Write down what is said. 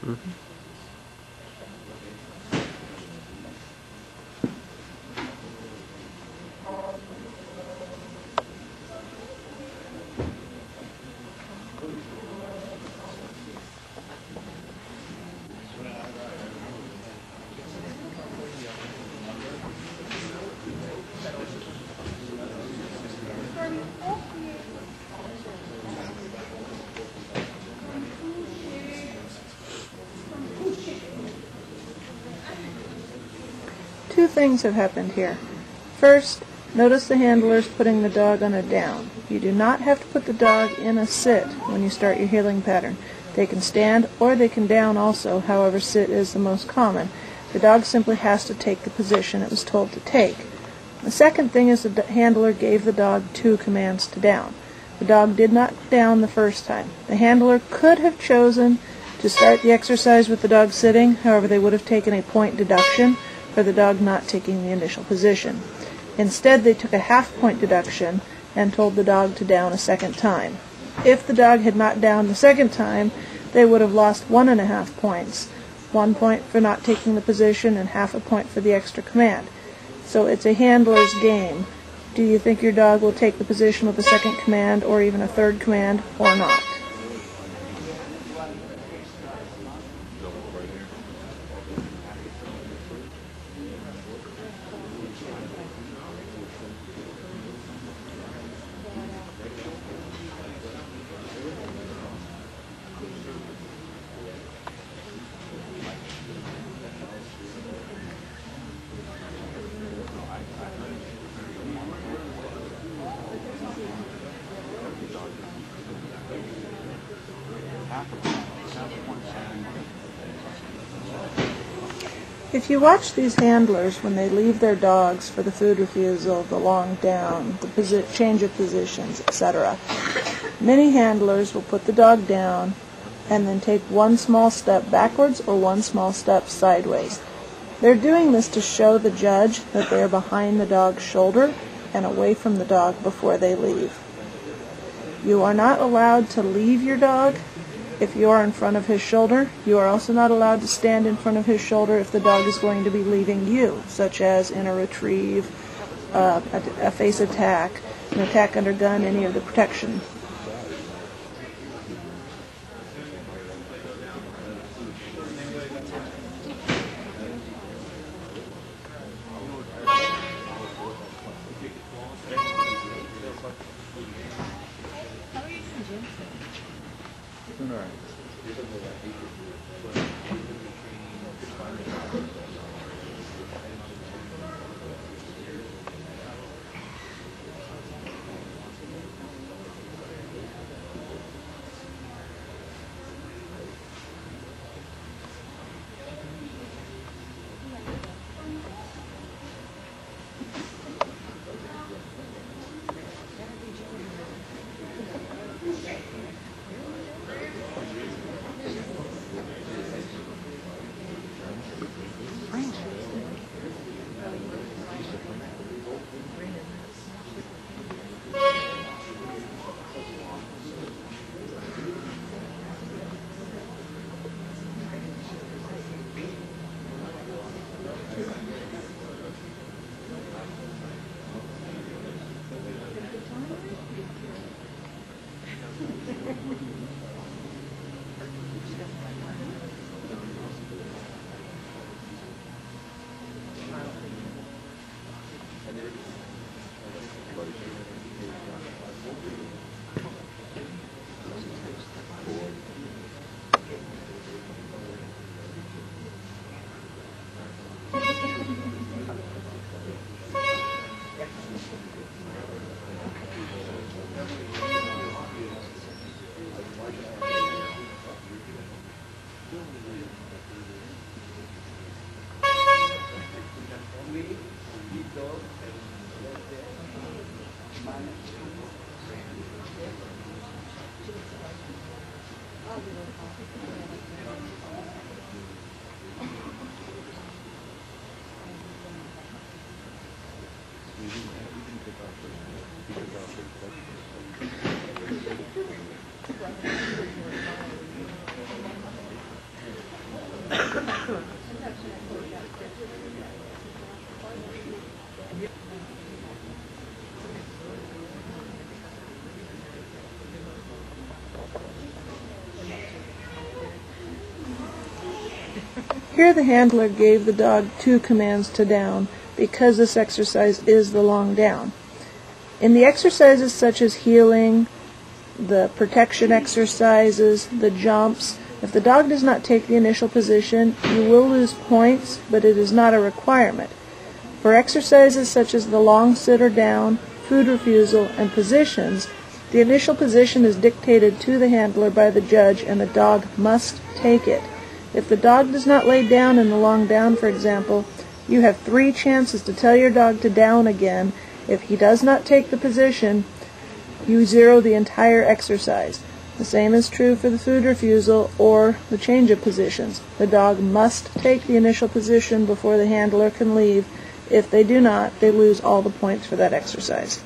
Mm-hmm. Two things have happened here. First, notice the handlers putting the dog on a down. You do not have to put the dog in a sit when you start your heeling pattern. They can stand or they can down also, however sit is the most common. The dog simply has to take the position it was told to take. The second thing is the handler gave the dog 2 commands to down. The dog did not down the first time. The handler could have chosen to start the exercise with the dog sitting, however they would have taken a point deduction for the dog not taking the initial position. Instead, they took a half-point deduction and told the dog to down a second time. If the dog had not downed the second time, they would have lost 1.5 points. 1 point for not taking the position and half a point for the extra command. So it's a handler's game. Do you think your dog will take the position with the second command or even a third command or not? If you watch these handlers when they leave their dogs for the food refusal, the long down, the change of positions, etc., many handlers will put the dog down and then take 1 small step backwards or 1 small step sideways. They're doing this to show the judge that they are behind the dog's shoulder and away from the dog before they leave. You are not allowed to leave your dog if you are in front of his shoulder. You are also not allowed to stand in front of his shoulder if the dog is going to be leaving you, such as in a retrieve, a face attack, an attack under gun, any of the protection. Here the handler gave the dog 2 commands to down because this exercise is the long down. In the exercises such as heeling, the protection exercises, the jumps, if the dog does not take the initial position, you will lose points, but it is not a requirement. For exercises such as the long sit or down, food refusal, and positions, the initial position is dictated to the handler by the judge and the dog must take it. If the dog does not lay down in the long down, for example, you have 3 chances to tell your dog to down again. If he does not take the position, you zero the entire exercise. The same is true for the food refusal or the change of positions. The dog must take the initial position before the handler can leave. If they do not, they lose all the points for that exercise.